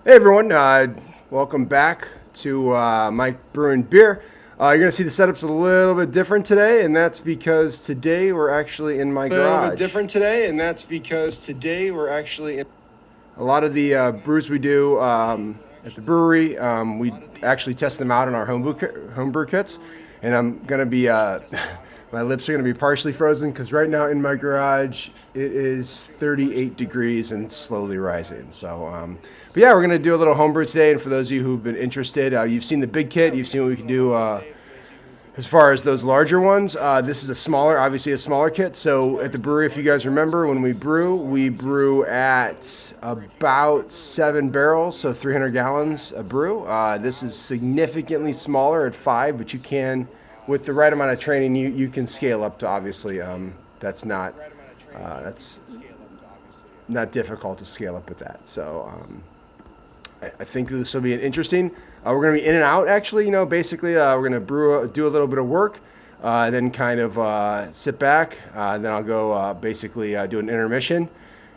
Hey everyone, welcome back to Mike Brewing Beer. You're going to see the setup's a little bit different today, and that's because today we're actually in my garage. A little bit different today, and that's because today we're actually in a lot of the brews we do at the brewery. We actually test them out in our homebrew kits, and I'm going to be my lips are going to be partially frozen because right now in my garage it is 38 degrees and slowly rising. So, but yeah, we're going to do a little homebrew today, and for those of you who've been interested, you've seen the big kit, you've seen what we can do. As far as those larger ones, this is obviously a smaller kit. So at the brewery, if you guys remember, when we brew at about 7 barrels, so 300 gallons a brew. This is significantly smaller at 5, but you can, with the right amount of training, you can scale up to obviously. That's not difficult to scale up with that. So I think this will be an interesting. We're going to be in and out, actually. Basically, we're going to do a little bit of work, then kind of sit back. Then I'll go basically do an intermission,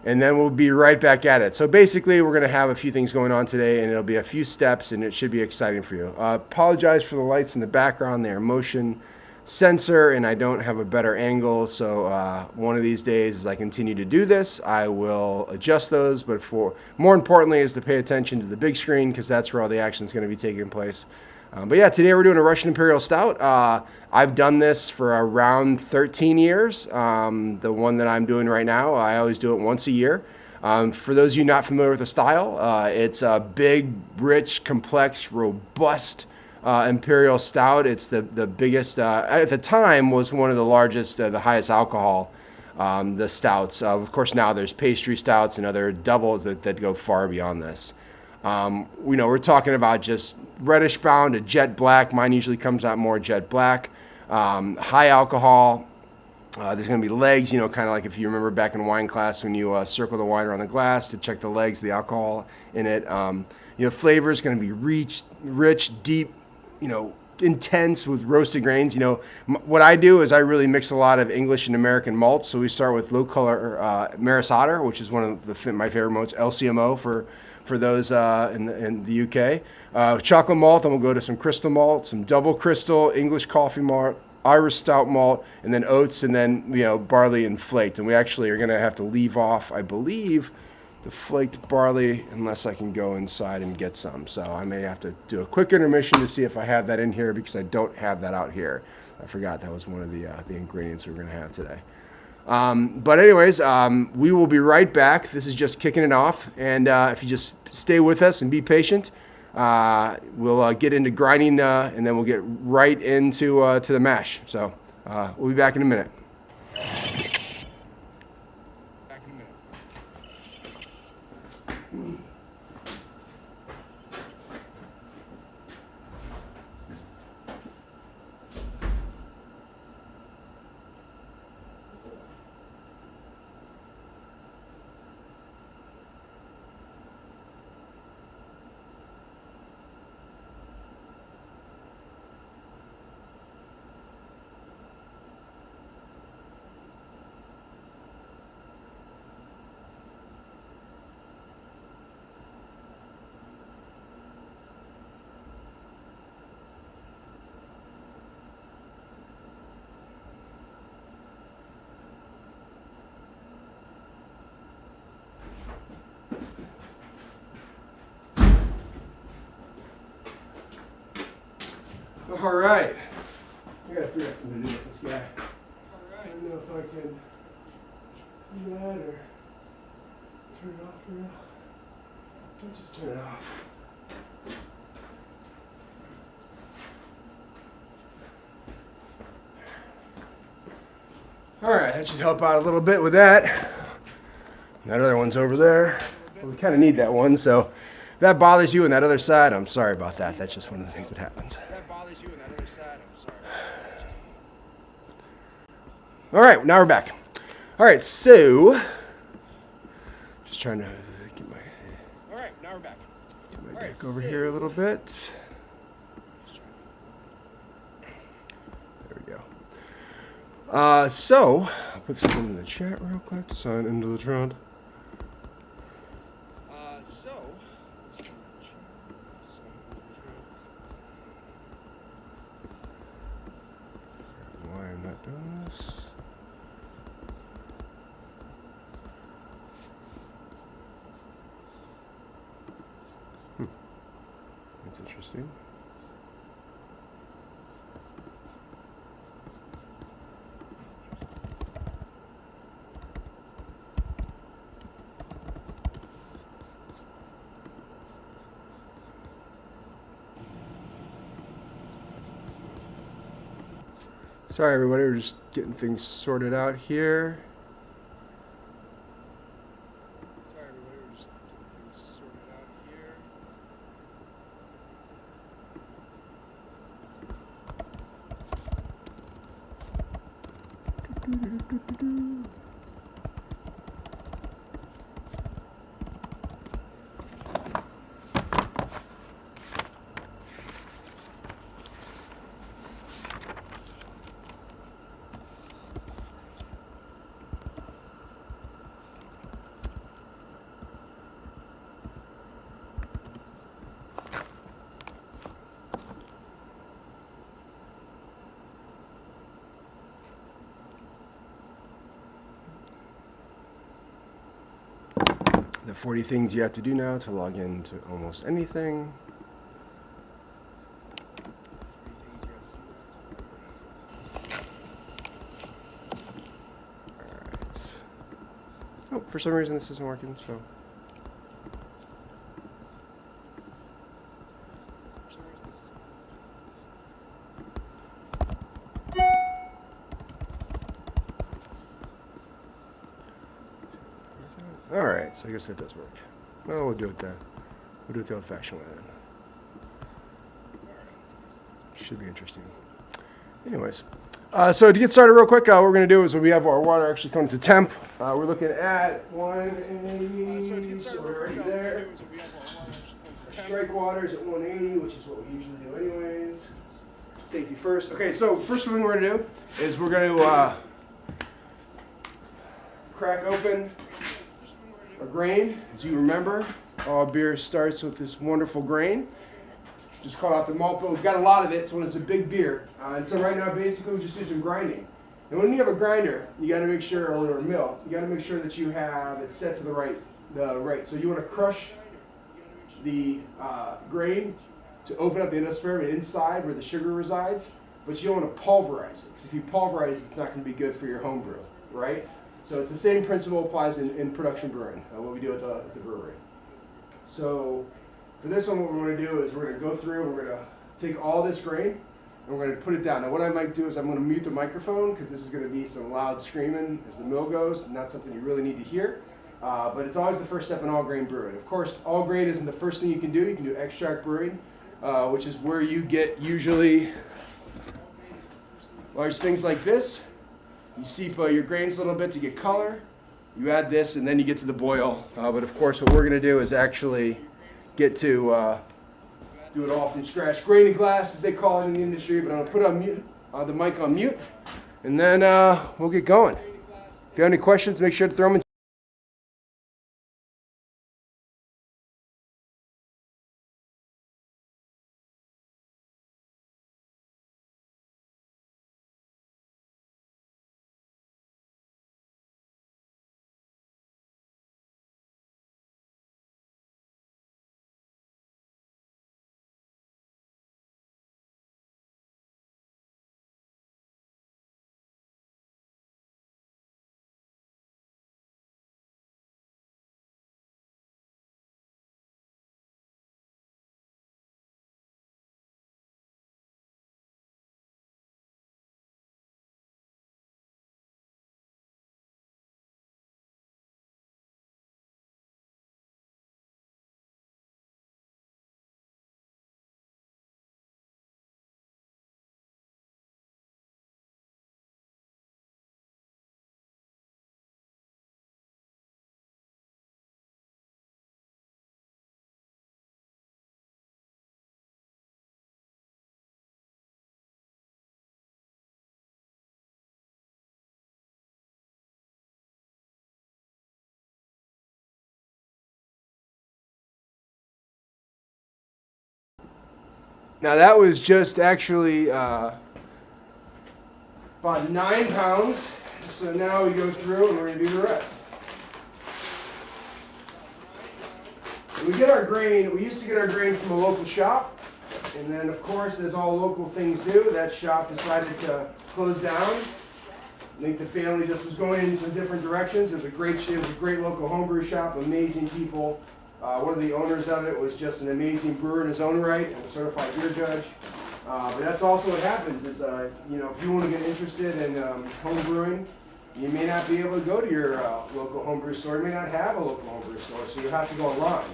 and then we'll be right back at it. So basically, we're going to have a few things going on today, and it'll be a few steps, and it should be exciting for you. Apologize for the lights in the background. They're motion sensor, and I don't have a better angle, so one of these days as I continue to do this I will adjust those, but more importantly is to pay attention to the big screen because that's where all the action is going to be taking place. But yeah, today we're doing a Russian Imperial Stout. I've done this for around 13 years. The one that I'm doing right now, I always do it once a year. For those of you not familiar with the style, it's a big, rich, complex, robust Imperial Stout. It's the biggest, at the time was one of the largest, the highest alcohol, the stouts. Of course now there's pastry stouts and other doubles that go far beyond this. We're talking about just reddish brown to jet black. Mine usually comes out more jet black. High alcohol. There's going to be legs, kind of like if you remember back in wine class when you circle the wine around the glass to check the legs, the alcohol in it. Flavor is going to be rich, deep, intense with roasted grains. What I do is I really mix a lot of English and American malts. So we start with low color Maris Otter, which is one of my favorite malts, LCMO for those in the UK. Chocolate malt, and we'll go to some crystal malt, some double crystal, English coffee malt, Irish stout malt, and then oats, and then barley and flaked. And we actually are going to have to leave off, I believe, the flaked barley unless I can go inside and get some. So I may have to do a quick intermission to see if I have that in here because I don't have that out here. I forgot that was one of the ingredients we were going to have today. But anyways, we will be right back. This is just kicking it off. And if you just stay with us and be patient, we'll get into grinding and then we'll get right into to the mash. So we'll be back in a minute. All right. I gotta figure out something to do with this guy. I don't know if I can do that or turn it off for now. Let's just turn it off. All right, that should help out a little bit with that. That other one's over there. Well, we kind of need that one, so if that bothers you on that other side, I'm sorry about that. That's just one of the things that happens. All right, now we're back. All right, so just trying to get my. All right, now we're back. Get my deck over here a little bit. There we go. So I'll put something in the chat real quick. Sign into the trend. So Why I'm not doing this? That's interesting. Sorry, everybody. We're just getting things sorted out here. The 40 things you have to do now to log into almost anything. Alright. Oh, for some reason this isn't working, so. Alright, so I guess that does work. Well, we'll do it the old-fashioned way then. Should be interesting. Anyways, so to get started real quick, what we're going to do is when we have our water actually coming to temp, we're looking at 180, so we're already there. Strike water is at 180, which is what we usually do anyways. Safety first. Okay, so first thing we're going to do is we're going to crack open a grain. As you remember, all beer starts with this wonderful grain. Just call out the malt bill. We've got a lot of it, so when it's a big beer. And so right now, basically, we just do some grinding. And when you have a grinder, you got to make sure, or a mill, you got to make sure that you have it set to the right. So you want to crush the grain to open up the endosperm inside where the sugar resides, but you don't want to pulverize it, because if you pulverize it, it's not going to be good for your home brew, right? So it's the same principle applies in production brewing, what we do at the brewery. So for this one, what we're going to do is we're going to go through and we're going to take all this grain and we're going to put it down. Now what I might do is I'm going to mute the microphone because this is going to be some loud screaming as the mill goes, not something you really need to hear. But it's always the first step in all grain brewing. Of course, all grain isn't the first thing you can do. You can do extract brewing, which is where you get usually large things like this. You seep your grains a little bit to get color. You add this, and then you get to the boil. But of course, what we're going to do is actually get to do it all from scratch. Grain and glass, as they call it in the industry. But I'm going to put on mute, the mic on mute, and then we'll get going. If you have any questions, make sure to throw them in. Now that was just actually about 9 pounds. So now we go through and we're going to do the rest. We get our grain, we used to get our grain from a local shop, and then of course, as all local things do, that shop decided to close down. I think the family just was going in some different directions. It was a great local homebrew shop, amazing people. One of the owners of it was just an amazing brewer in his own right and a certified beer judge. But that's also what happens is, you know, if you want to get interested in home brewing, you may not be able to go to your local homebrew store. You may not have a local homebrew store, so you have to go online.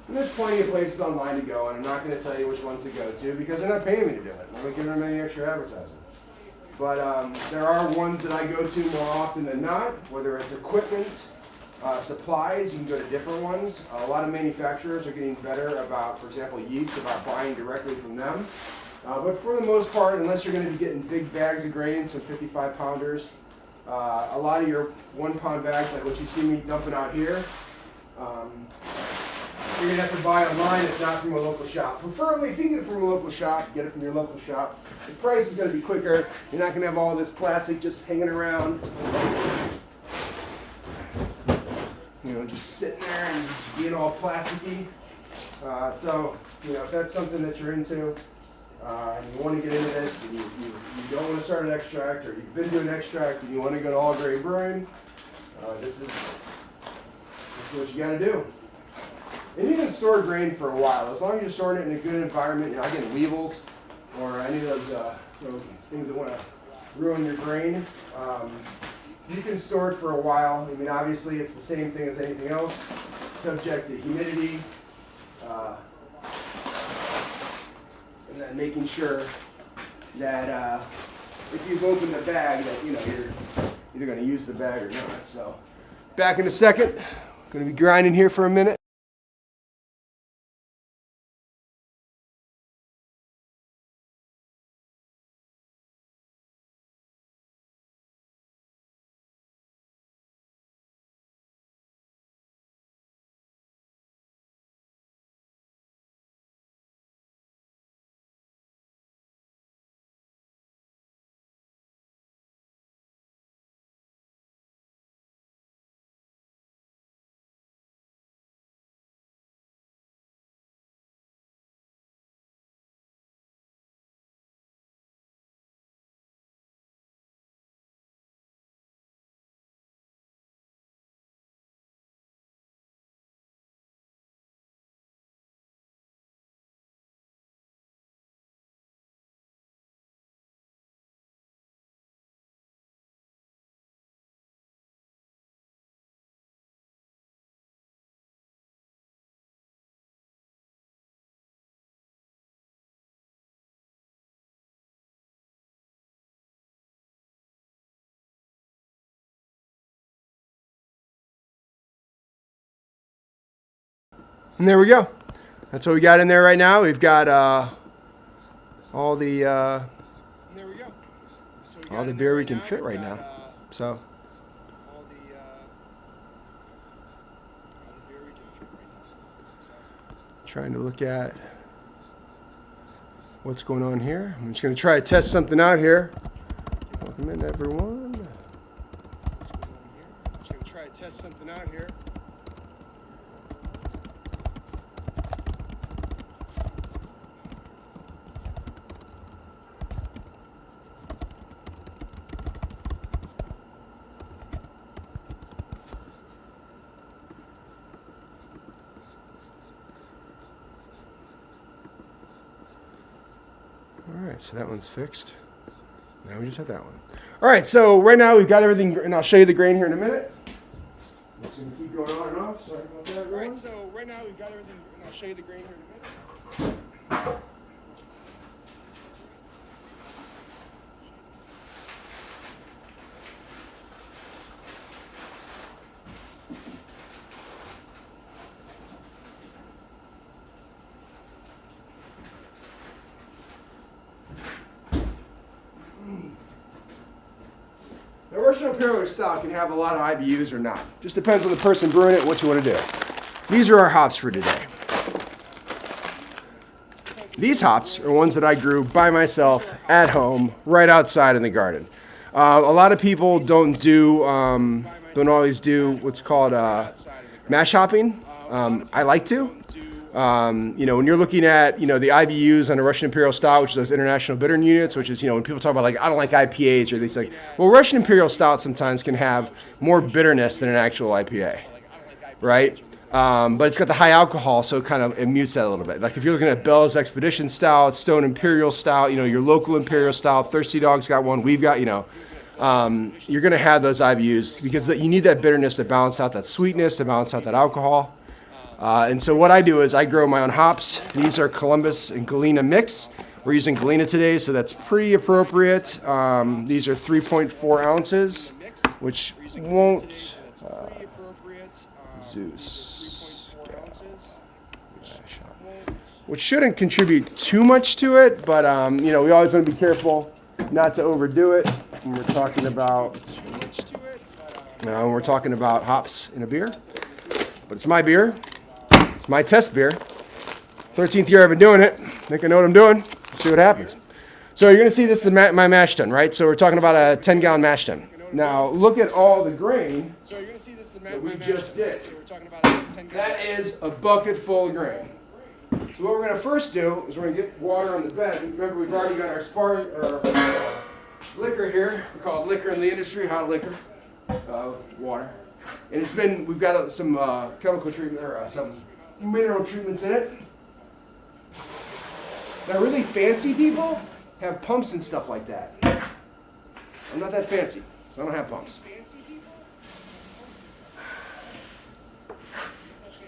And there's plenty of places online to go, and I'm not going to tell you which ones to go to because they're not paying me to do it. I'm not giving them any extra advertising. But there are ones that I go to more often than not, whether it's equipment, supplies, you can go to different ones. A lot of manufacturers are getting better about, for example, yeast, about buying directly from them. But for the most part, unless you're going to be getting big bags of grains, some 55-pounders, a lot of your 1-pound bags, like what you see me dumping out here, you're going to have to buy online if not from a local shop. Preferably, if you can get it from a local shop, get it from your local shop. The price is going to be quicker. You're not going to have all this plastic just hanging around, you know, just sitting there and being all plasticky. So, you know, if that's something that you're into, and you want to get into this, and you don't want to start an extract, or you've been doing extract and you want to go to all grain brewing, this is what you got to do. And you can store grain for a while, as long as you're storing it in a good environment. You're not getting weevils or any of those things that want to ruin your grain. You can store it for a while. I mean, obviously, it's the same thing as anything else, subject to humidity, and then making sure that if you've opened the bag, that you know you're either going to use the bag or not. So, back in a second. Going to be grinding here for a minute. And there we go. That's what we got in there right now. We've got all the beer we can fit right now. So trying to look at what's going on here. I'm just going to try to test something out here. Welcome in, everyone. What's going on here? I'm just going to try to test something out here. Alright, so that one's fixed. Now we just have that one. Alright, so right now we've got everything, and I'll show you the grain here in a minute. I'm just going to keep going on and off. Sorry about that, everyone. Alright, so right now we've got everything, and I'll show you the grain here in a minute. The original Imperial Stout can have a lot of IBUs or not. Just depends on the person brewing it and what you want to do. These are our hops for today. Depends on These hops are ones that I grew by myself at home, right outside in the garden. A lot of people don't always do what's called mash hopping. I like to. When you're looking at, the IBUs on a Russian Imperial Stout, which is those international bitter units, which is, when people talk about like, I don't like IPAs, or they say, well, Russian Imperial Stout sometimes can have more bitterness than an actual IPA, right? But it's got the high alcohol, so it mutes that a little bit. Like if you're looking at Bell's Expedition Stout, Stone Imperial Stout, your local Imperial Stout, Thirsty Dog's got one, we've got, you're going to have those IBUs because you need that bitterness to balance out that sweetness, to balance out that alcohol. And so what I do is I grow my own hops. These are Columbus and Galena mix. We're using Galena today, so that's pretty appropriate. These are 3.4 ounces, which won't... Zeus. Which shouldn't contribute too much to it, but we always want to be careful not to overdo it when we're talking about hops in a beer. But it's my beer. It's my test beer. 13th year I've been doing it. I think I know what I'm doing. See what happens. So you're going to see this is my mash tun, right? So we're talking about a 10-gallon mash tun. Now look at all the grain that we just did. That is a bucket full of grain. So what we're going to first do is we're going to get water on the bed. Remember, we've already got our liquor here. We call it liquor in the industry, hot liquor, water. And we've got some chemical treatment, or some mineral treatments in it. Now, really fancy people have pumps and stuff like that. I'm not that fancy, so I don't have pumps.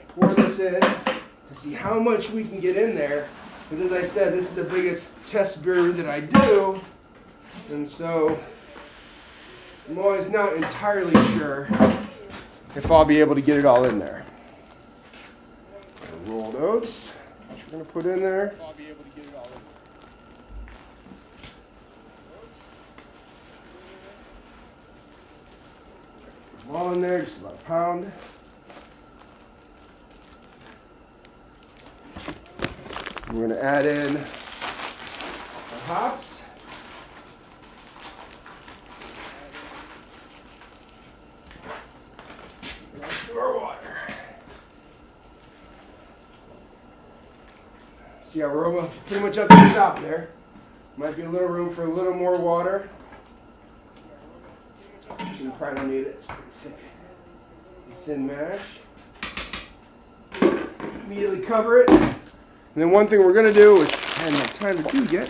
Pour this in to see how much we can get in there. Because as I said, this is the biggest test beer that I do. And so I'm always not entirely sure if I'll be able to get it all in there. Rolled oats, which we're going to put in there. Put them all in there, just about a pound. We're going to add in our hops. And let's do our water. See how we're pretty much up to the top there. Might be a little room for a little more water. You probably don't need it. It's pretty thick. Thin mash. Immediately cover it. And then one thing we're going to do, which I haven't had time to do yet,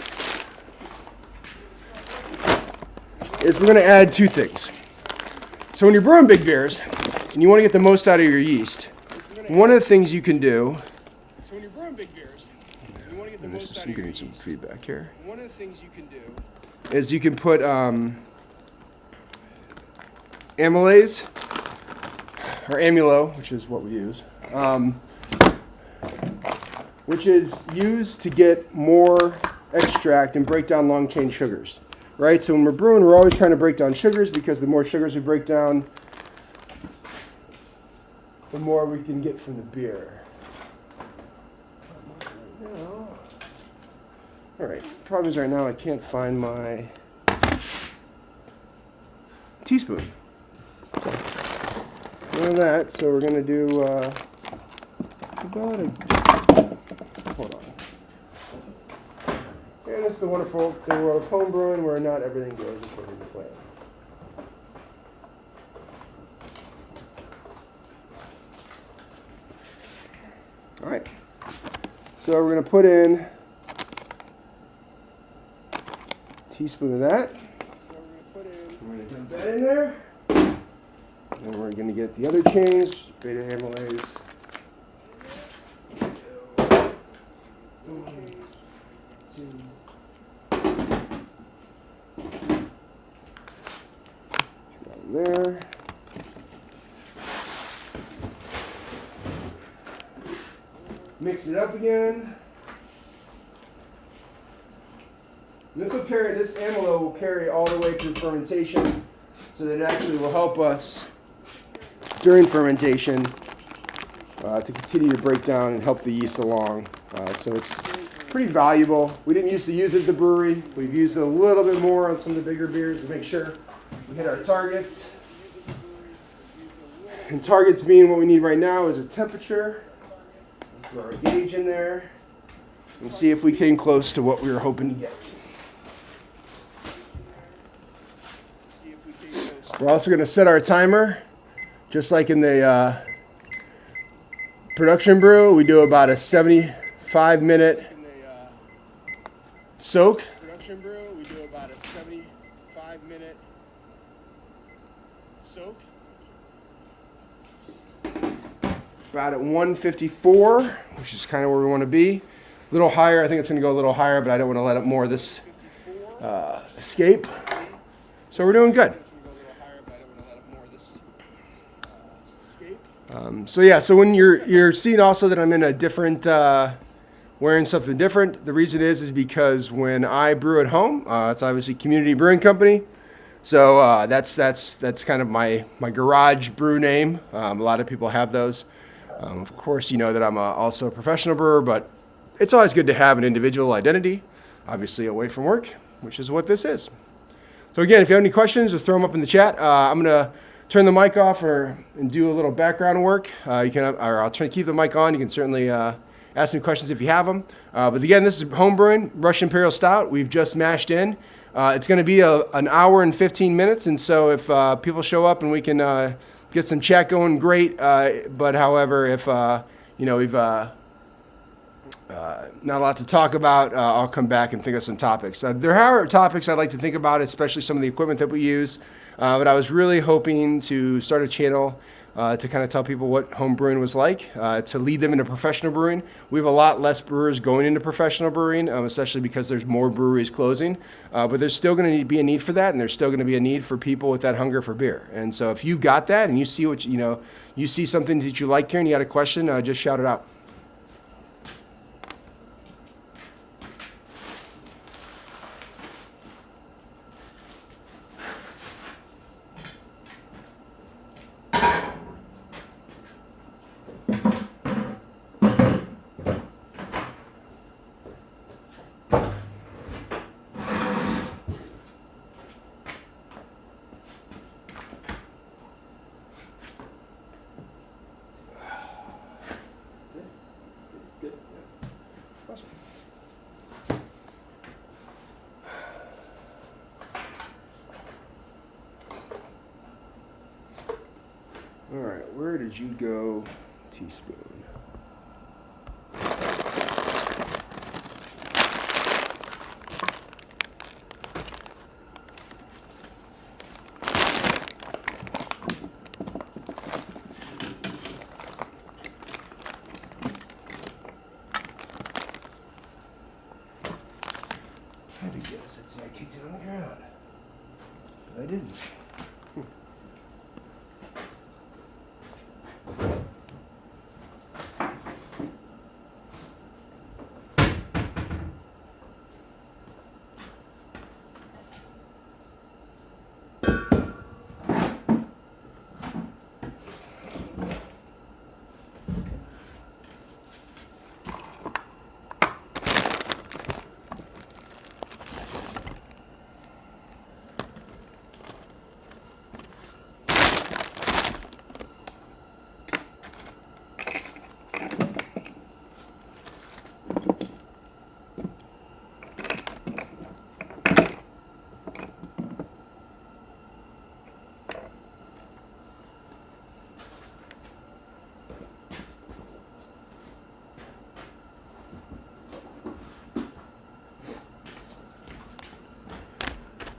is we're going to add two things. So when you're brewing big beers, and you want to get the most out of your yeast, one of the things you can do... So when you're brewing big beers, and you want to get the most out of your yeast... I'm getting some feedback here. One of the things you can do... is you can put amylase, or amylo, which is what we use, which is used to get more extract and break down long chain sugars, right? So when we're brewing, we're always trying to break down sugars because the more sugars we break down, the more we can get from the beer. All right, problem is right now I can't find my teaspoon. None of that, so we're going to do hold on. And it's the wonderful thing world of homebrewing where not everything goes according to plan. All right. So we're going to put in a teaspoon of that. We're going to dump that in there. And we're going to get the other chains, beta amylase. There. Mix it up again. This amylo will carry all the way through fermentation, so that it actually will help us during fermentation to continue to break down and help the yeast along. So it's pretty valuable. We didn't used to use it at the brewery. We've used it a little bit more on some of the bigger beers to make sure we hit our targets. And targets being what we need right now is a temperature. Throw our gauge in there and see if we came close to what we were hoping to get. We're also going to set our timer, just like in the production brew. We do about a 75-minute soak. Production brew. We do about a 75-minute soak. About at 154, which is kind of where we want to be. A little higher. I think it's going to go a little higher, but I don't want to let more of this escape. So we're doing good. So when you're seeing also that I'm in a different, wearing something different, the reason is because when I brew at home, it's obviously community brewing company. So that's kind of my garage brew name. A lot of people have those. Of course, you know that I'm also a professional brewer, but it's always good to have an individual identity, obviously away from work, which is what this is. So again, if you have any questions, just throw them up in the chat. I'm going to turn the mic off and do a little background work. I'll try to keep the mic on. You can certainly ask me questions if you have them. But again, this is Homebrewing, Russian Imperial Stout. We've just mashed in. It's going to be an hour and 15 minutes, and so if people show up and we can get some chat going, great. But however, if we've not a lot to talk about, I'll come back and think of some topics. There are topics I'd like to think about, especially some of the equipment that we use. But I was really hoping to start a channel to kind of tell people what home brewing was like, to lead them into professional brewing. We have a lot less brewers going into professional brewing, especially because there's more breweries closing. But there's still going to be a need for that, and there's still going to be a need for people with that hunger for beer. And so if you've got that and you see you see something that you like here and you got a question, just shout it out. All right, where did you go, teaspoon? I had to guess. I'd say I kicked it on the ground. But I didn't.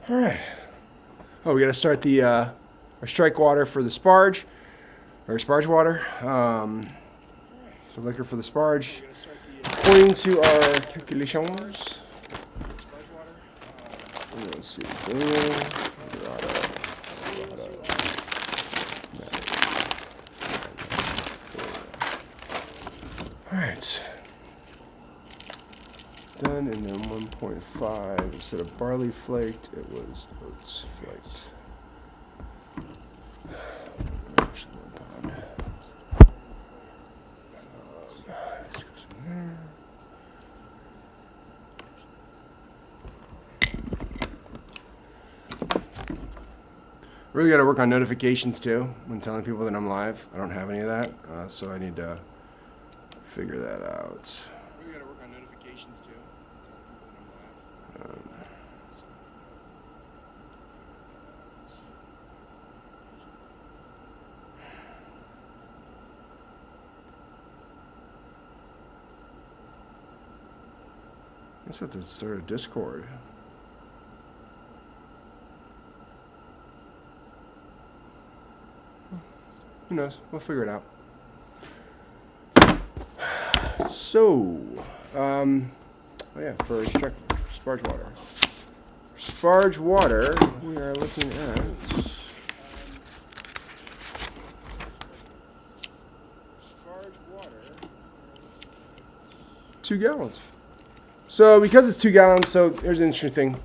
All right. Oh, we got to start the our strike water for the sparge, or sparge water. So liquor for the sparge. According to our calculations. Let's see. All right. Done, and then 1.5 instead of barley flaked, it was oats flaked. Actually, 1 pound. This goes in there. Really got to work on notifications too when telling people that I'm live. I don't have any of that, so I need to figure that out. Really got to work on notifications too. I guess I have to start a Discord. Who knows? We'll figure it out. So, oh yeah, for sparge water. Sparge water, we are looking at 2 gallons. So because it's 2 gallons, so here's an interesting thing.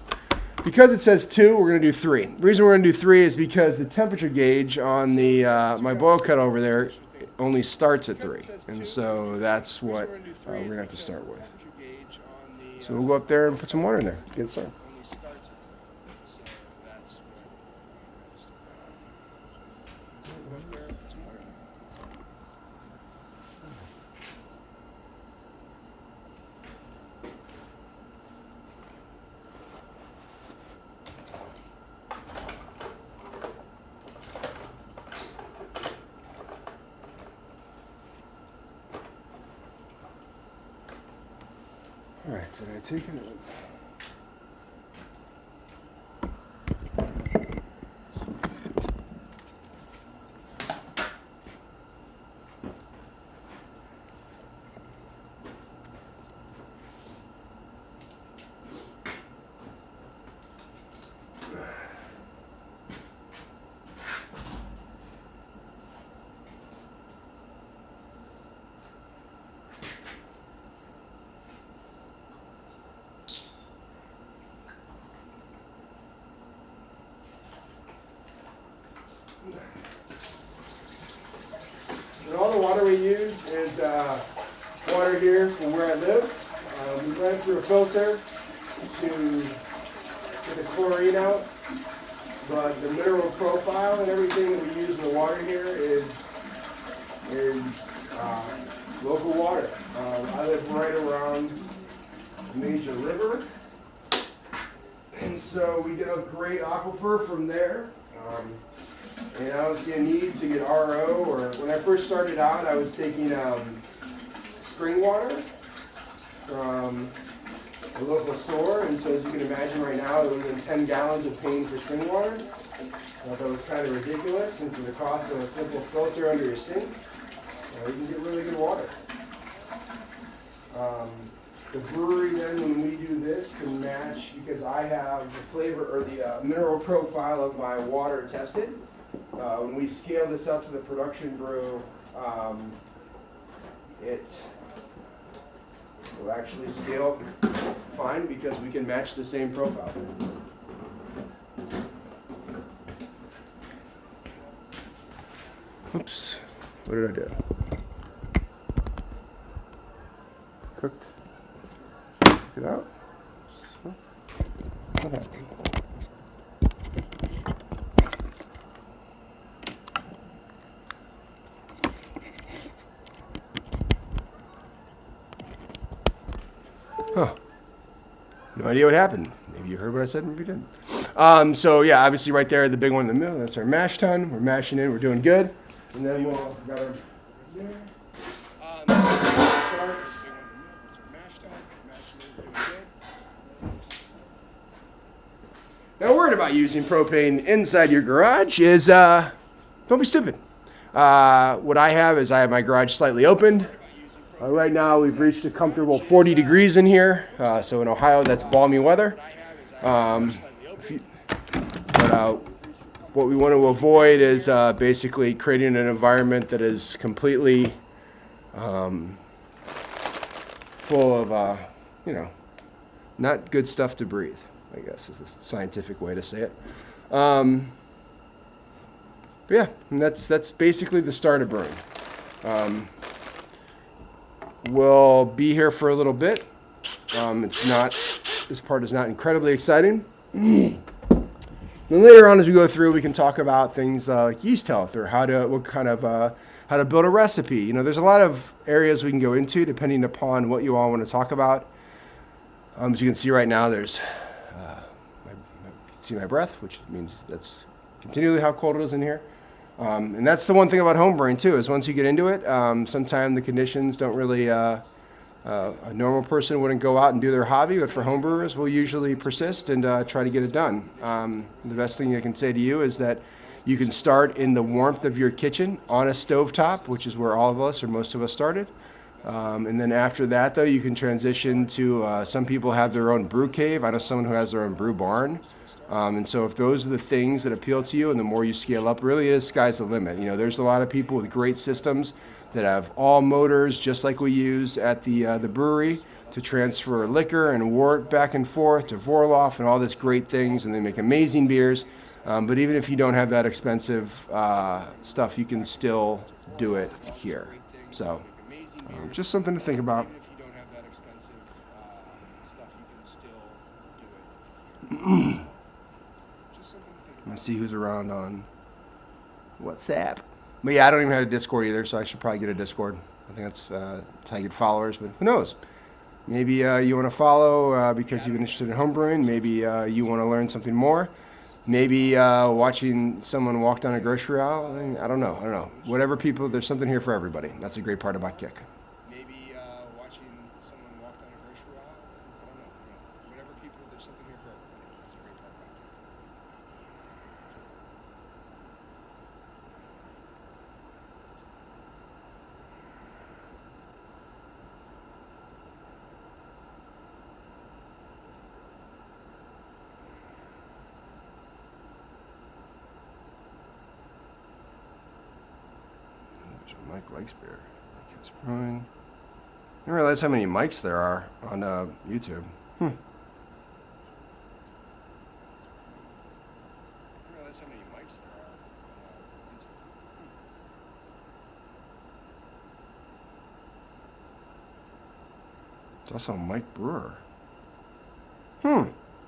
Because it says 2, we're going to do 3. The reason we're going to do 3 is because the temperature gauge on the my boil kettle over there only starts at 3. And so that's what we're going to have to start with. So we'll go up there and put some water in there. Get started. All right, so I take it. And all the water we use is water here from where I live. We ran through a filter to get the chlorine out, but the mineral profile and everything that we use in the water here is local water. I live right around a major river, and so we get a great aquifer from there. And I don't see a need to get RO, or when I first started out, I was taking spring water from a local store, and so as you can imagine right now, it was in 10 gallons of paying for spring water. I thought that was kind of ridiculous, and for the cost of a simple filter under your sink, you can get really good water. The brewery then, when we do this, can match, because I have the flavor or the mineral profile of my water tested. When we scale this up to the production brew, it will actually scale fine because we can match the same profile. Oops, what did I do? Cooked. Check it out. What happened? Huh. No idea what happened. Maybe you heard what I said, maybe you didn't. So yeah, obviously right there, the big one in the middle, that's our mash tun. We're mashing in, we're doing good. And then we'll got our Now, a word about using propane inside your garage is don't be stupid. What I have my garage slightly opened. Right now, we've reached a comfortable 40 degrees in here. So in Ohio, that's balmy weather. What we want to avoid is basically creating an environment that is completely full of, not good stuff to breathe, I guess is the scientific way to say it. But yeah, and that's basically the start of brewing. We'll be here for a little bit. This part is not incredibly exciting. Then later on, as we go through, we can talk about things like yeast health or how to build a recipe. You know, there's a lot of areas we can go into depending upon what you all want to talk about. As you can see right now, there's you can see my breath, which means that's continually how cold it is in here. And that's the one thing about homebrewing too, is once you get into it, sometimes the conditions don't really, a normal person wouldn't go out and do their hobby, but for homebrewers, we'll usually persist and try to get it done. The best thing I can say to you is that you can start in the warmth of your kitchen on a stovetop, which is where all of us or most of us started. And then after that, though, you can transition to, some people have their own brew cave. I know someone who has their own brew barn. And so if those are the things that appeal to you and the more you scale up, really it is sky's the limit. You know, there's a lot of people with great systems that have all motors just like we use at the brewery to transfer liquor and wort back and forth to Vorloff and all this great things, and they make amazing beers. But even if you don't have that expensive stuff, you can still do it here. So just something to think about. Let's see who's around on WhatsApp. But yeah, I don't even have a Discord either, so I should probably get a Discord. I think that's how you get followers, but who knows? Maybe you want to follow because you've been interested in homebrewing. Maybe you want to learn something more. Maybe watching someone walk down a grocery aisle. I don't know. Whatever people, there's something here for everybody. That's a great part about Kick. Maybe watching someone walk down a grocery aisle. I don't know. Whatever people, there's something here for everybody. That's a great part about Kick. Mike likes beer. Mike has brewing. I didn't realize how many mics there are on YouTube. I didn't realize how many mics there are on YouTube. It's also a Mike Brewer.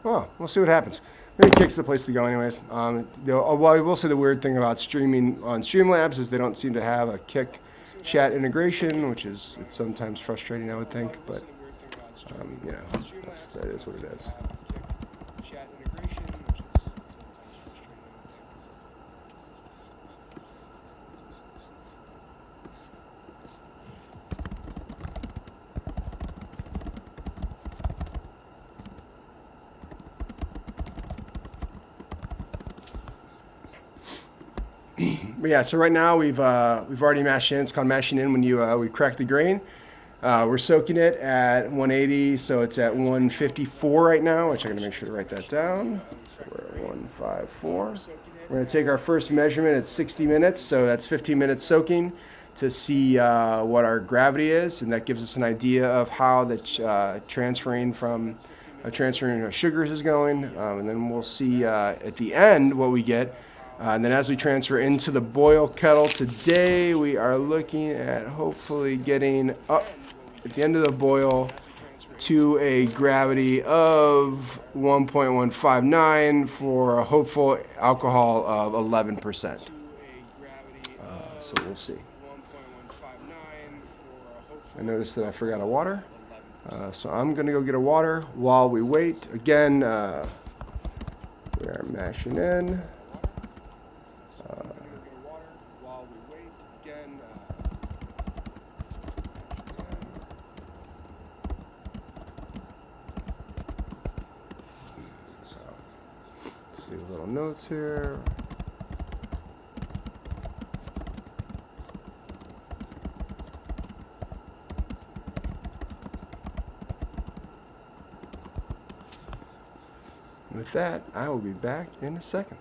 Well, we'll see what happens. Maybe Kick's the place to go anyways. Well, I will say the weird thing about streaming on Streamlabs is they don't seem to have a Kick chat integration, which is it's sometimes frustrating, I would think. But, you know, that is what it is. But yeah, so right now we've already mashed in. It's called mashing in when we crack the grain. We're soaking it at 180, so it's at 154 right now, which I'm gonna make sure to write that down. So we're at 154. We're gonna take our first measurement at 60 minutes, so that's 15 minutes soaking to see what our gravity is, and that gives us an idea of how the transferring of sugars is going, and then we'll see at the end what we get. And then as we transfer into the boil kettle today, we are looking at hopefully getting up at the end of the boil to a gravity of 1.159 for a hopeful alcohol of 11%. So we'll see. I noticed that I forgot a water, so I'm going to go get a water while we wait. Again, we are mashing in. Just leave little notes here. With that, I will be back in a second.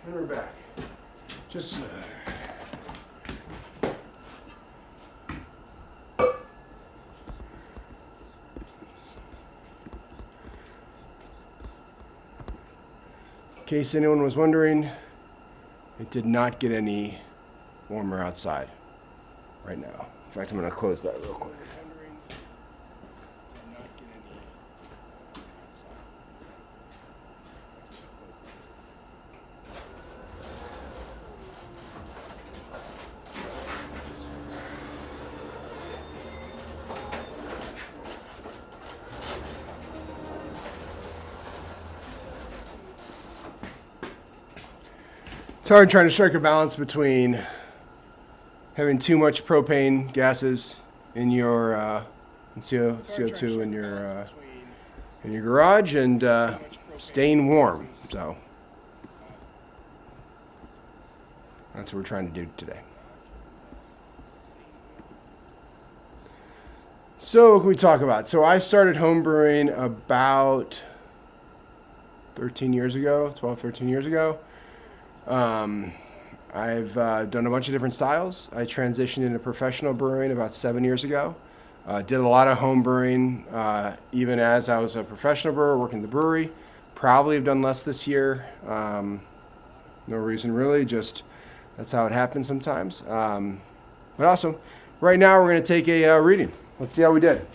And we're back. Just in case anyone was wondering, it did not get any warmer outside right now. In fact, I'm going to close that real quick. It's hard trying to strike a balance between having too much propane gases in your CO2 in your garage and staying warm. So that's what we're trying to do today. So what can we talk about? So I started homebrewing about 13 years ago, 12, 13 years ago. I've done a bunch of different styles. I transitioned into professional brewing about 7 years ago. Did a lot of home brewing even as I was a professional brewer working at the brewery. Probably have done less this year. No reason really, just that's how it happens sometimes. But awesome. Right now we're going to take a reading. Let's see how we did.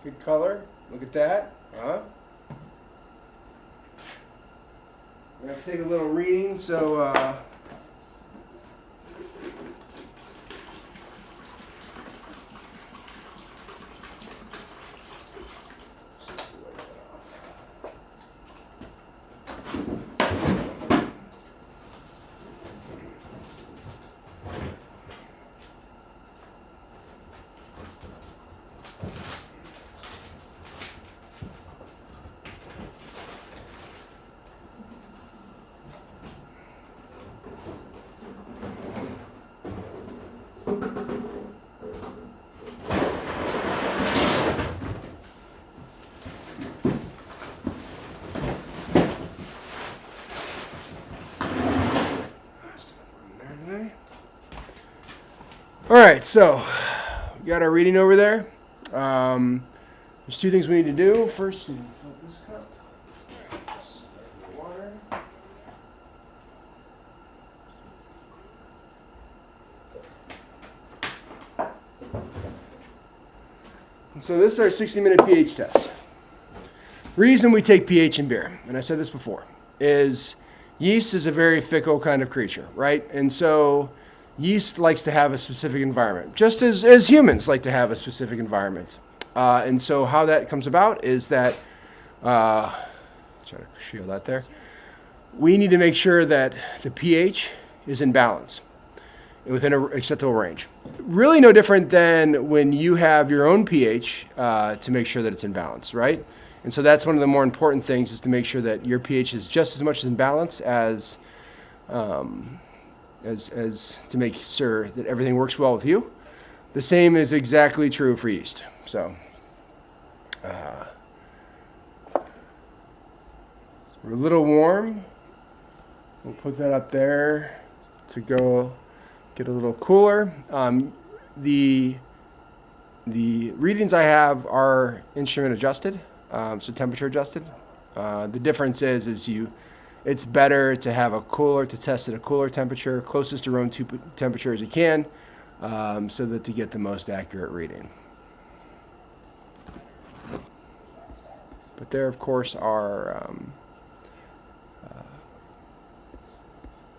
Good color. Look at that. Huh? We're going to take a little reading, so all right, so we got our reading over there. There's two things we need to do. First, you need to fill this cup. Just water. And so this is our 60-minute pH test. Reason we take pH in beer, and I said this before, is yeast is a very fickle kind of creature, right? And so yeast likes to have a specific environment, just as humans like to have a specific environment. And so how that comes about is that, try to shield that there, we need to make sure that the pH is in balance within an acceptable range. Really no different than when you have your own pH to make sure that it's in balance, right? And so that's one of the more important things, is to make sure that your pH is just as much in balance as to make sure that everything works well with you. The same is exactly true for yeast. So we're a little warm. We'll put that up there to go get a little cooler. The readings I have are instrument adjusted, so temperature adjusted. The difference is it's better to have a cooler, to test at a cooler temperature, closest to room temperature as you can, so that to get the most accurate reading. But there, of course, are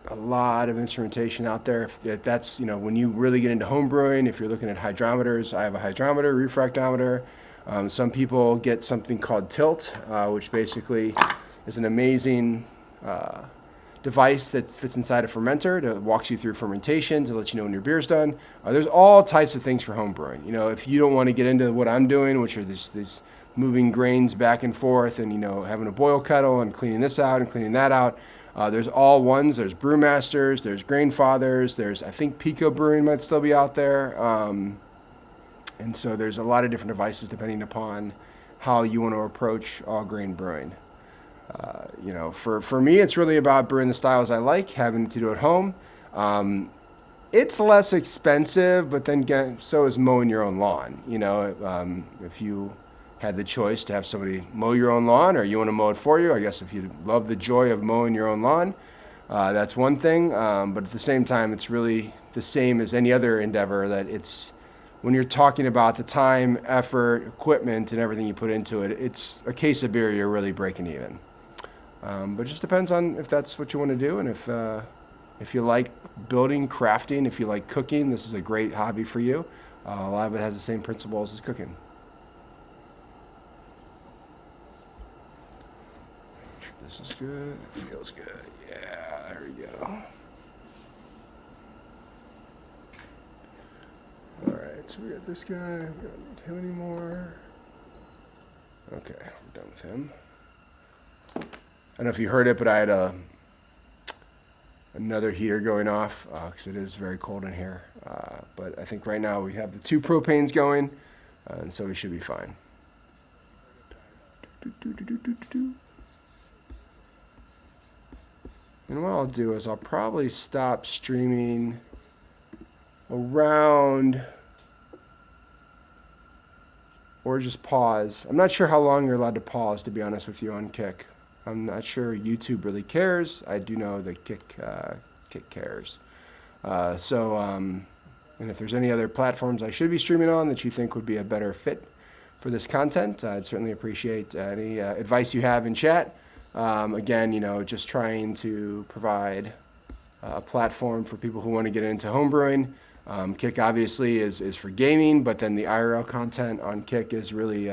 a lot of instrumentation out there. If that's, when you really get into home brewing, if you're looking at hydrometers, I have a hydrometer, refractometer. Some people get something called tilt, which basically is an amazing device that fits inside a fermenter that walks you through fermentation to let you know when your beer's done. There's all types of things for home brewing. You know, if you don't want to get into what I'm doing, which are these moving grains back and forth and, you know, having a boil kettle and cleaning this out and cleaning that out, there's all ones. There's Brewmasters, there's Grainfathers, there's, I think Pico Brewing might still be out there. And so there's a lot of different devices depending upon how you want to approach all grain brewing. You know, for me, it's really about brewing the styles I like, having to do at home. It's less expensive, but then so is mowing your own lawn. You know, if you had the choice to have somebody mow your own lawn or you want to mow it for you, I guess if you love the joy of mowing your own lawn, that's one thing. But at the same time, it's really the same as any other endeavor, that it's, when you're talking about the time, effort, equipment, and everything you put into it, it's a case of beer, you're really breaking even. But it just depends on if that's what you want to do, and if you like building, crafting, if you like cooking, this is a great hobby for you. A lot of it has the same principles as cooking. Make sure this is good. It feels good. Yeah, there we go. All right, so we got this guy. We don't need him anymore. Okay, we're done with him. I don't know if you heard it, but I had another heater going off because it is very cold in here. But I think right now we have the 2 propanes going, and so we should be fine. And what I'll do is I'll probably stop streaming around, or just pause. I'm not sure how long you're allowed to pause, to be honest with you, on Kick. I'm not sure YouTube really cares. I do know that Kick cares. And if there's any other platforms I should be streaming on that you think would be a better fit for this content, I'd certainly appreciate any advice you have in chat. Again, you know, just trying to provide a platform for people who want to get into homebrewing. Kick obviously is for gaming, but then the IRL content on Kick is really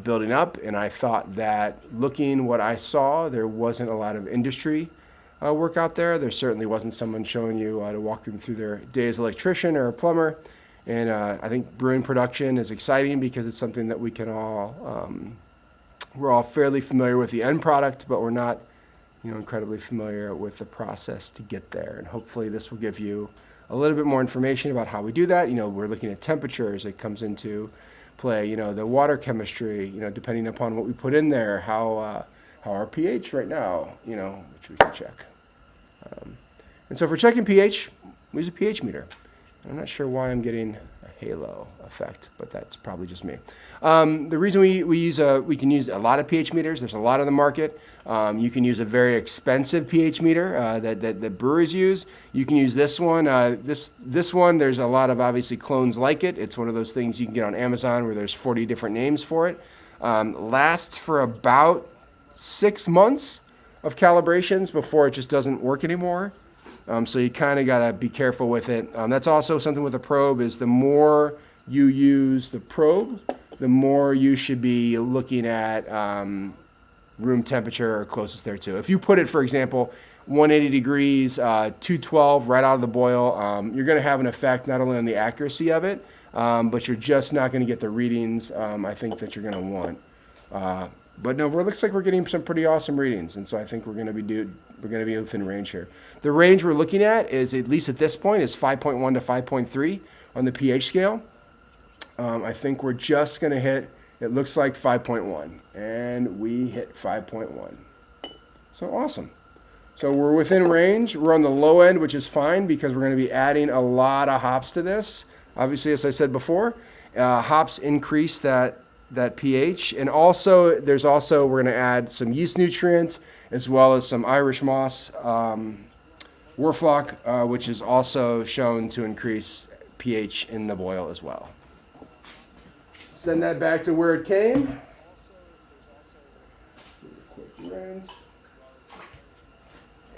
building up, and I thought that looking what I saw, there wasn't a lot of industry work out there. There certainly wasn't someone showing you to walk them through their day as an electrician or a plumber. And I think brewing production is exciting because it's something that we can all, we're all fairly familiar with the end product, but we're not, you know, incredibly familiar with the process to get there. And hopefully this will give you a little bit more information about how we do that. You know, we're looking at temperatures. It comes into play, you know, the water chemistry, you know, depending upon what we put in there, how our pH right now, you know, which we can check. And so for checking pH, we use a pH meter. I'm not sure why I'm getting a halo effect, but that's probably just me. The reason we can use a lot of pH meters, there's a lot on the market. You can use a very expensive pH meter that breweries use. You can use this one. This one, there's a lot of obviously clones like it. It's one of those things you can get on Amazon where there's 40 different names for it. Lasts for about 6 months of calibrations before it just doesn't work anymore. So you kind of got to be careful with it. That's also something with a probe, is the more you use the probe, the more you should be looking at room temperature or closest there too. If you put it, for example, 180 degrees, 212 right out of the boil, you're going to have an effect not only on the accuracy of it, but you're just not going to get the readings I think that you're going to want. But no, it looks like we're getting some pretty awesome readings, and so I think we're going to be within range here. The range we're looking at is, at least at this point, is 5.1 to 5.3 on the pH scale. I think we're just going to hit, it looks like 5.1, and we hit 5.1. So awesome. So we're within range. We're on the low end, which is fine because we're going to be adding a lot of hops to this. Obviously, as I said before, hops increase that pH, and also we're going to add some yeast nutrient as well as some Irish moss, Warflock, which is also shown to increase pH in the boil as well. Send that back to where it came.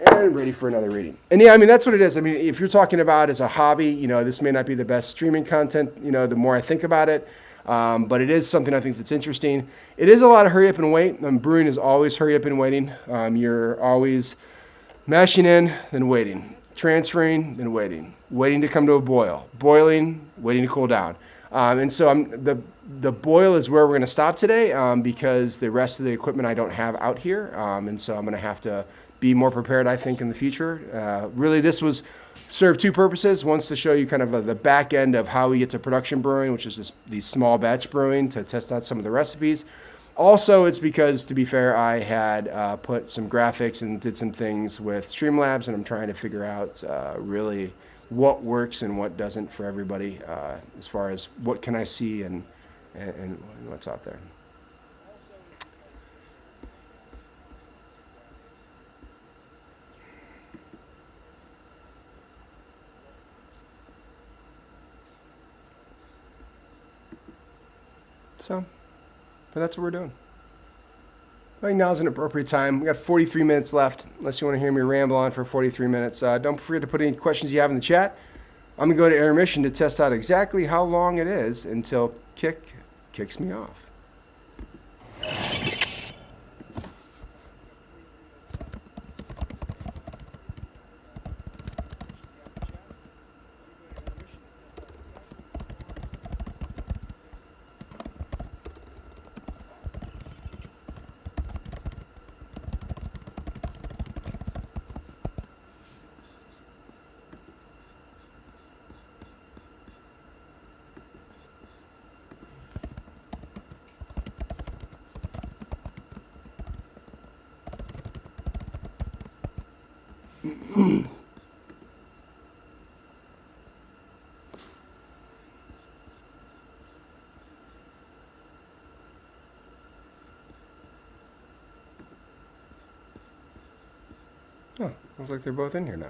And ready for another reading. And yeah, I mean, that's what it is. I mean, if you're talking about as a hobby, you know, this may not be the best streaming content, you know, the more I think about it. But it is something I think that's interesting. It is a lot of hurry up and wait. Brewing is always hurry up and waiting. You're always mashing in, then waiting, transferring, then waiting, waiting to come to a boil, boiling, waiting to cool down. And so the boil is where we're going to stop today because the rest of the equipment I don't have out here. And so I'm going to have to be more prepared, I think, in the future. Really, this was served two purposes. One's to show you kind of the back end of how we get to production brewing, which is these small batch brewing to test out some of the recipes. Also, it's because, to be fair, I had put some graphics and did some things with Streamlabs, and I'm trying to figure out really what works and what doesn't for everybody as far as what can I see and what's out there. So, but that's what we're doing. I think now's an appropriate time. We got 43 minutes left, unless you want to hear me ramble on for 43 minutes. Don't forget to put any questions you have in the chat. I'm going to go to intermission to test out exactly how long it is until Kick kicks me off. Oh, looks like they're both in here now.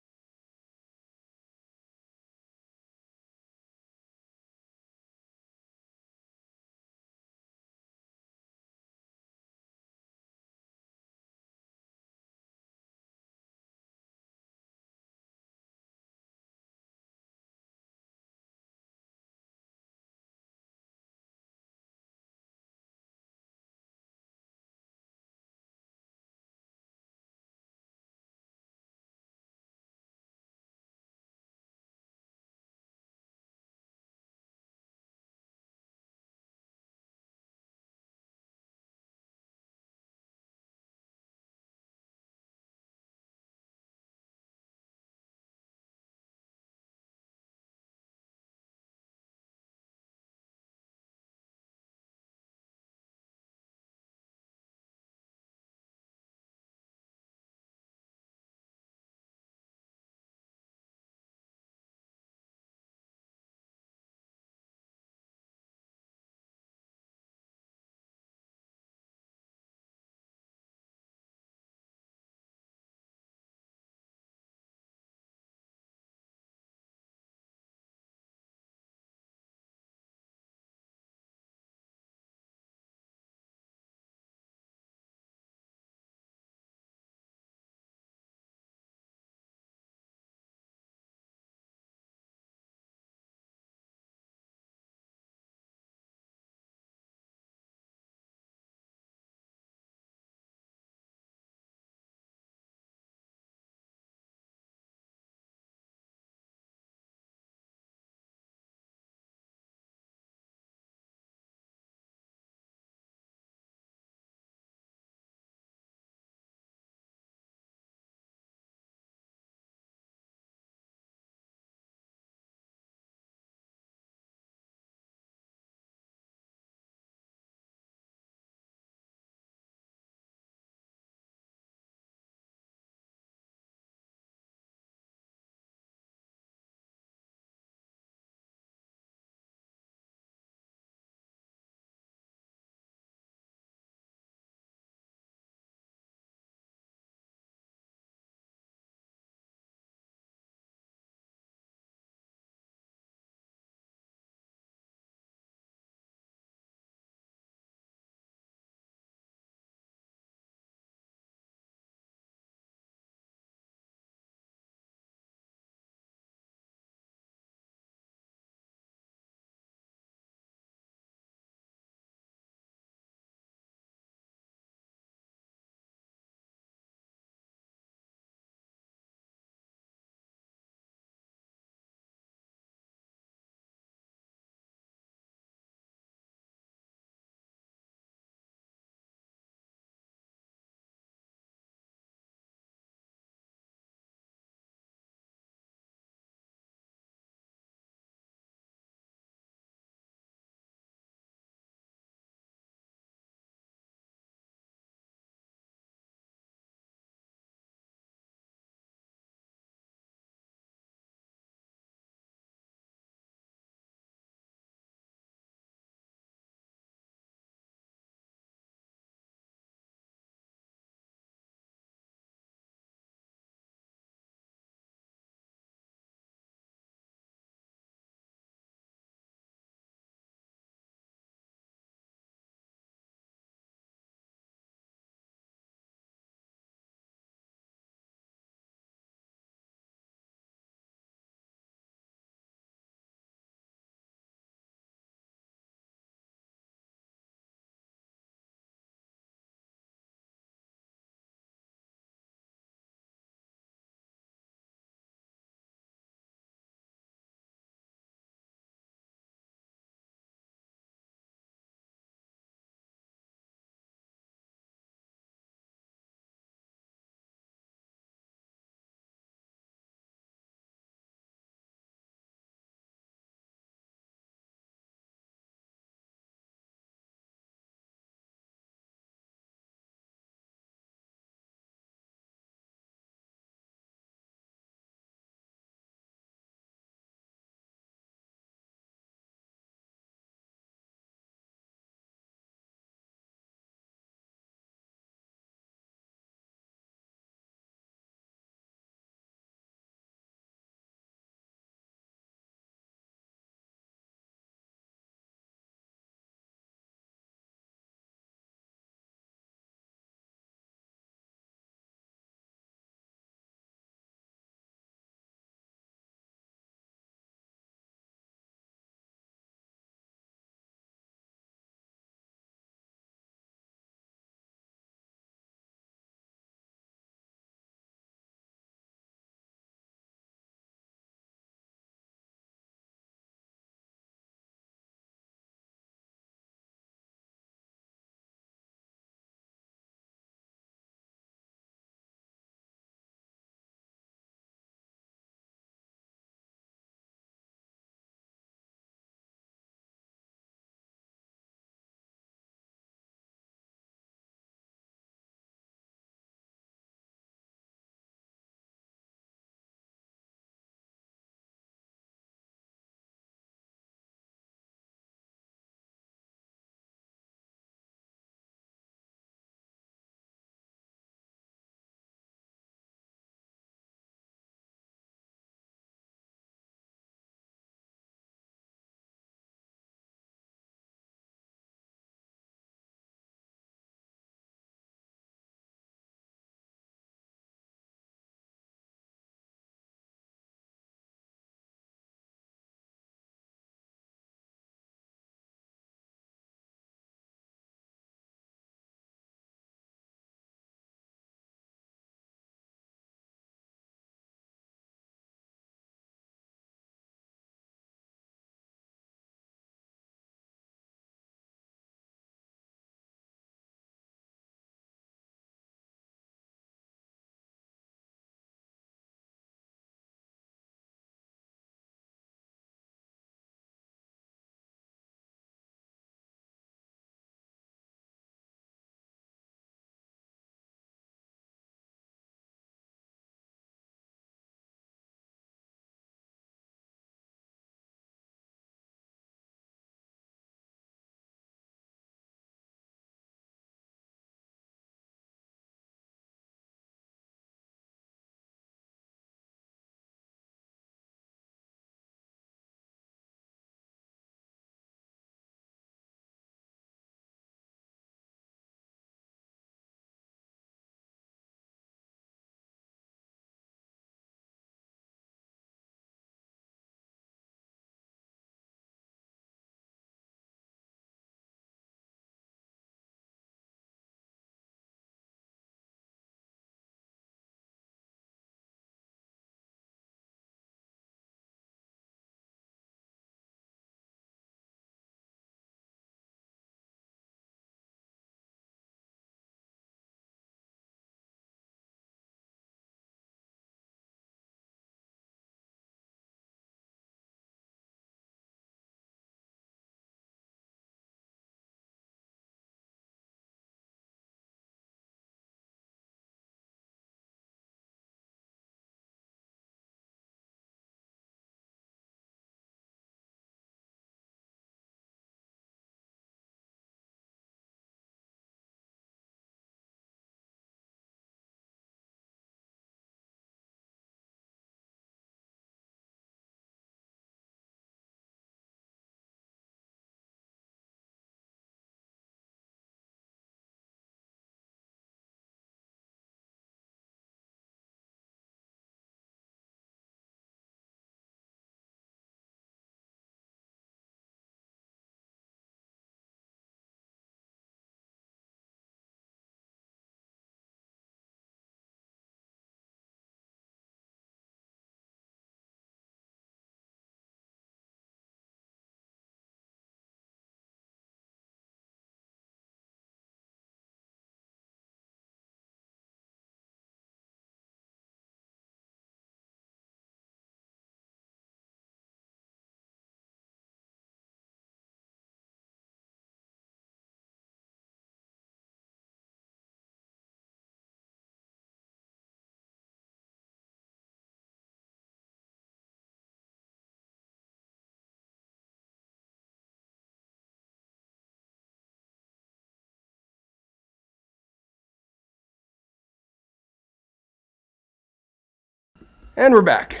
And we're back.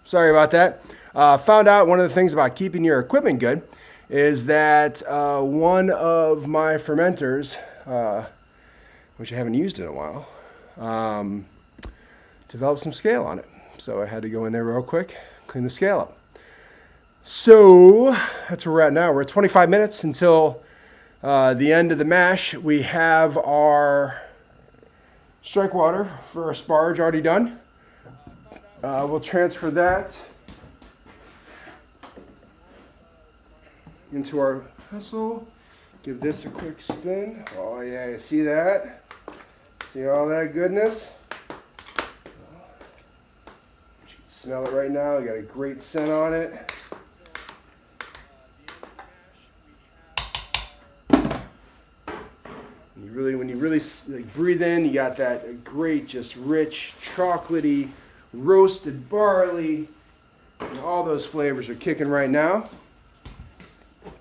Sorry about that. Found out one of the things about keeping your equipment good is that one of my fermenters, which I haven't used in a while, developed some scale on it. So I had to go in there real quick, clean the scale up. So that's where we're at now. We're at 25 minutes until the end of the mash. We have our strike water for our sparge already done. We'll transfer that into our vessel. Give this a quick spin. Oh yeah, you see that? See all that goodness? You can smell it right now. You got a great scent on it. When you really like, breathe in, you got that great, just rich, chocolatey, roasted barley. And all those flavors are kicking right now. But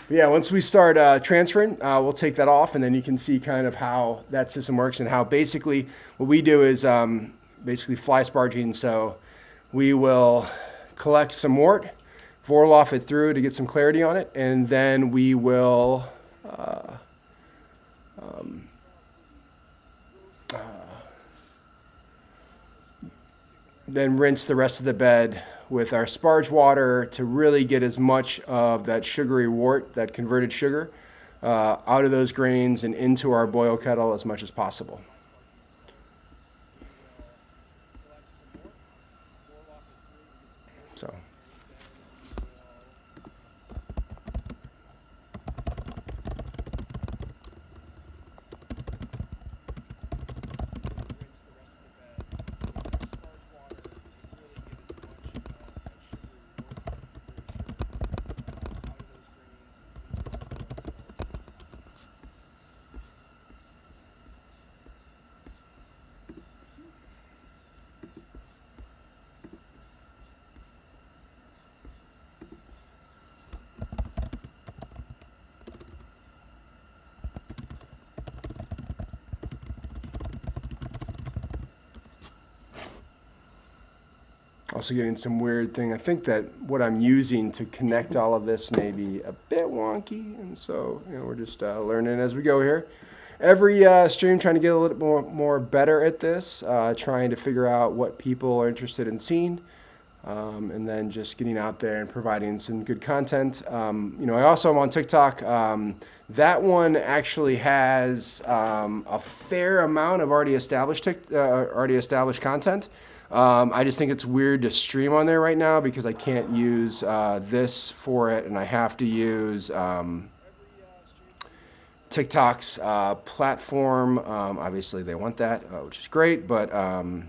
yeah, once we start transferring, we'll take that off, and then you can see kind of how that system works and how basically what we do is basically fly sparging. So we will collect some wort, Vorloff it through to get some clarity on it, and then we will then rinse the rest of the bed with our sparge water to really get as much of that sugary wort, that converted sugar, out of those grains and into our boil kettle as much as possible. So. Also getting some weird thing. I think that what I'm using to connect all of this may be a bit wonky, and so we're just learning as we go here. Every stream trying to get a little bit more better at this, trying to figure out what people are interested in seeing, and then just getting out there and providing some good content. I also am on TikTok. That one actually has a fair amount of already established content. I just think it's weird to stream on there right now because I can't use this for it, and I have to use TikTok's platform. Obviously, they want that, which is great. But over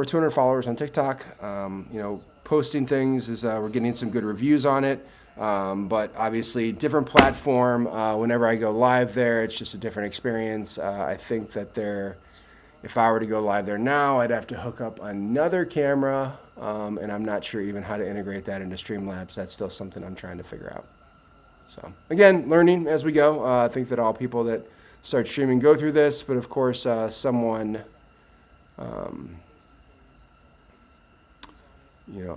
200 followers on TikTok. Posting things is we're getting some good reviews on it. But obviously, different platform. Whenever I go live there, it's just a different experience. I think that if I were to go live there now, I'd have to hook up another camera, and I'm not sure even how to integrate that into Streamlabs. That's still something I'm trying to figure out. So again, learning as we go. I think that all people that start streaming go through this, but of course, someone,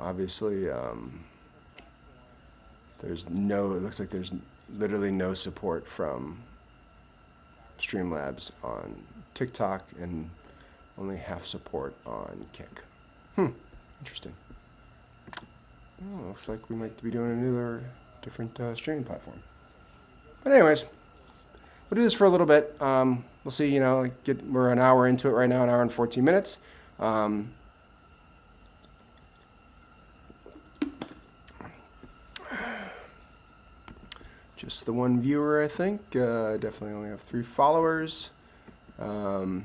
obviously, it looks like there's literally no support from Streamlabs on TikTok and only half support on Kick. Interesting. Looks like we might be doing another different streaming platform. But anyways, we'll do this for a little bit. We'll see, we're an hour into it right now, an hour and 14 minutes. Just the one viewer, I think. Definitely only have 3 followers. And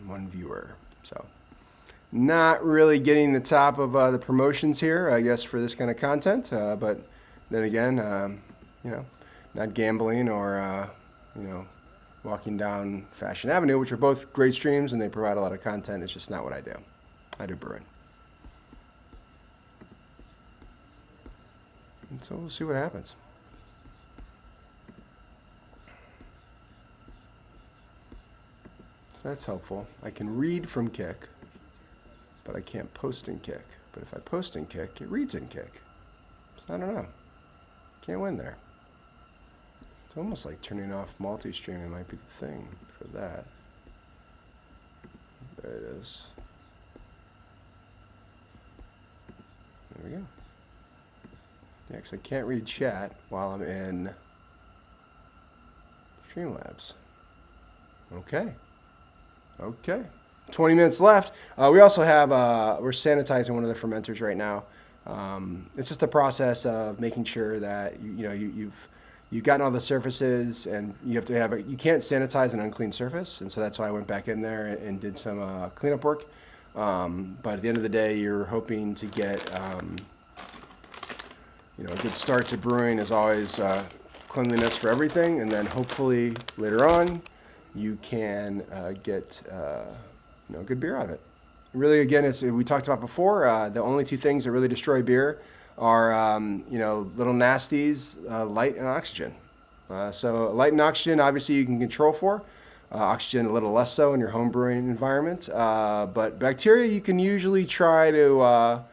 1 viewer. So not really getting the top of the promotions here, I guess, for this kind of content. But then again, not gambling or, walking down Fashion Avenue, which are both great streams and they provide a lot of content. It's just not what I do. I do brewing. And so we'll see what happens. That's helpful. I can read from Kick, but I can't post in Kick. But if I post in Kick, it reads in Kick. So I don't know. Can't win there. It's almost like turning off multi-streaming might be the thing for that. There it is. There we go. Yeah, 'cause I can't read chat while I'm in Streamlabs. Okay. Okay. 20 minutes left. We also have, we're sanitizing one of the fermenters right now. It's just a process of making sure that, you've gotten all the surfaces, and you have to have you can't sanitize an unclean surface. And so that's why I went back in there and did some cleanup work. But at the end of the day, you're hoping to get, a good start to brewing is always cleanliness for everything. And then hopefully later on, you can get good beer out of it. Really, again, as we talked about before, the only two things that really destroy beer are little nasties, light and oxygen. So light and oxygen, obviously, you can control for. Oxygen a little less so in your home brewing environment. But bacteria, you can usually try to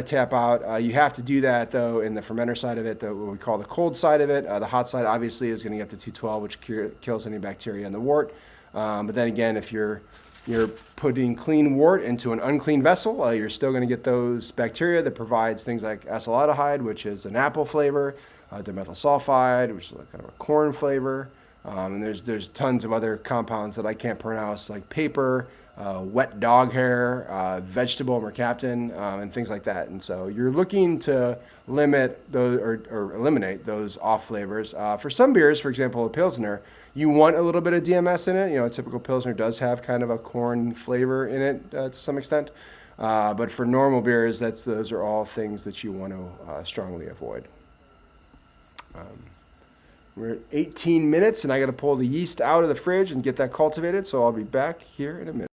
tap out. You have to do that though in the fermenter side of it, what we call the cold side of it. The hot side obviously is going to get up to 212, which kills any bacteria in the wort. But then again, if you're putting clean wort into an unclean vessel, you're still going to get those bacteria that provides things like acetaldehyde, which is an apple flavor, dimethyl sulfide, which is kind of a corn flavor. And there's tons of other compounds that I can't pronounce, like paper, wet dog hair, vegetable mercaptan, and things like that. And so you're looking to limit those or eliminate those off flavors. For some beers, for example, a Pilsner, you want a little bit of DMS in it. A typical Pilsner does have kind of a corn flavor in it to some extent. But for normal beers, those are all things that you want to strongly avoid. We're at 18 minutes, and I got to pull the yeast out of the fridge and get that cultivated, so I'll be back here in a minute.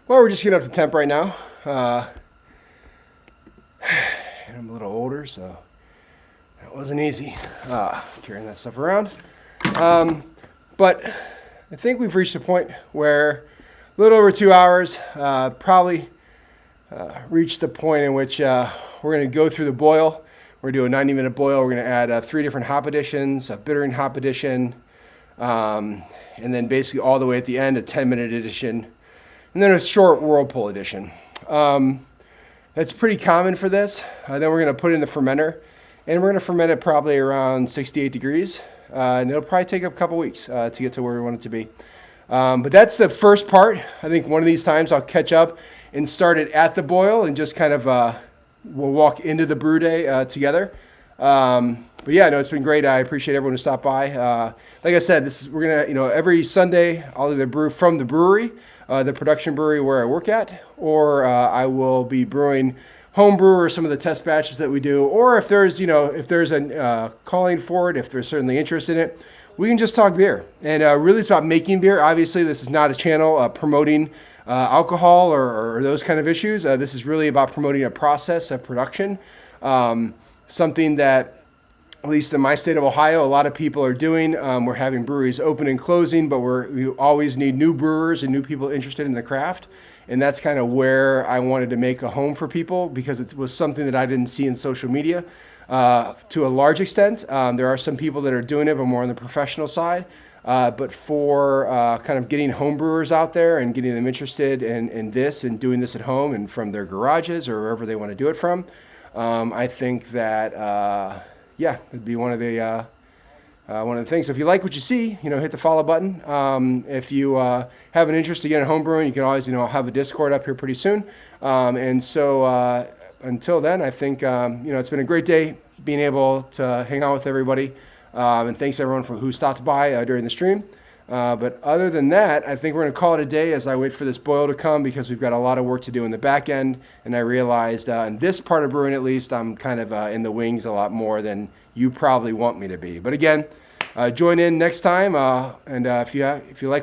Well, we're just getting up to temp right now. And I'm a little older, so that wasn't easy carrying that stuff around. But I think we've reached a point where a little over 2 hours, probably reached the point in which we're going to go through the boil. We're going to do a 90-minute boil. We're going to add 3 different hop additions, a bittering hop addition, and then basically all the way at the end, a 10-minute addition, and then a short whirlpool addition. That's pretty common for this. Then we're going to put it in the fermenter, and we're going to ferment it probably around 68 degrees. And it'll probably take a couple weeks to get to where we want it to be. But that's the first part. I think one of these times I'll catch up and start it at the boil and just kind of we'll walk into the brew day together. But yeah, no, it's been great. I appreciate everyone who stopped by. Like I said, we're gonna, every Sunday I'll either brew from the brewery, the production brewery where I work at, or I will be brewing homebrew or some of the test batches that we do, or if there's a calling for it, if there's certainly interest in it, we can just talk beer. And really it's about making beer. Obviously, this is not a channel promoting alcohol or those kind of issues. This is really about promoting a process of production, something that, at least in my state of Ohio, a lot of people are doing. We're having breweries open and closing, but we always need new brewers and new people interested in the craft. And that's kind of where I wanted to make a home for people, because it was something that I didn't see in social media to a large extent. There are some people that are doing it, but more on the professional side. But for kind of getting home brewers out there and getting them interested in this and doing this at home and from their garages or wherever they want to do it from, I think that, it'd be one of the things. So if you like what you see, hit the follow button. If you have an interest to get in home brewing, you can always, I'll have a Discord up here pretty soon. And so until then, I think, it's been a great day being able to hang out with everybody. And thanks everyone who stopped by during the stream. But other than that, I think we're going to call it a day as I wait for this boil to come, because we've got a lot of work to do in the back end. And I realized in this part of brewing, at least, I'm kind of in the wings a lot more than you probably want me to be. But again, join in next time. And if you like what